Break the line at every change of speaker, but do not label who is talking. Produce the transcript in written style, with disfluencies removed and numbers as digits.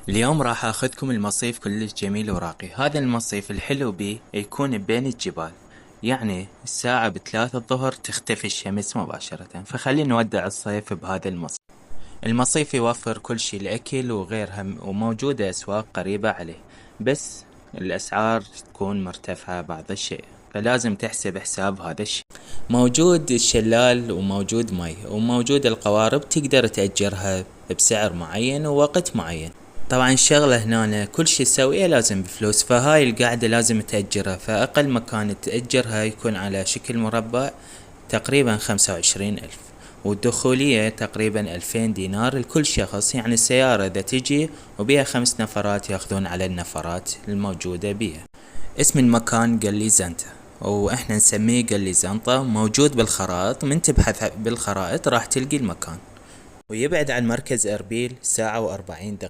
اليوم راح اخذكم المصيف كلش جميل وراقي. هذا المصيف الحلو بيه يكون بين الجبال، يعني الساعة ب3 الظهر تختفي الشمس مباشرة، فخلينا نودع الصيف بهذا المصيف. المصيف يوفر كل شي، الأكل وغيرها، وموجودة أسواق قريبة عليه، بس الأسعار تكون مرتفعة بعض الشيء، فلازم تحسب حساب هذا الشيء. موجود الشلال وموجود مي وموجود القوارب، تقدر تأجرها بسعر معين ووقت معين. طبعا الشغلة هنا كل شي تسويه لازم بفلوس، فهاي القاعدة لازم تأجرها، فأقل مكان تأجرها يكون على شكل مربع تقريبا 25 ألف، والدخولية تقريبا 2000 دينار لكل شخص. يعني السيارة إذا تجي وبيها 5 نفرات ياخذون على النفرات الموجودة بيها. اسم المكان قلي زنطة، واحنا نسميه قلي زنطة. موجود بالخرائط، من تبحث بالخرائط راح تلقي المكان، ويبعد عن مركز أربيل 1 ساعة و40 دقيقة.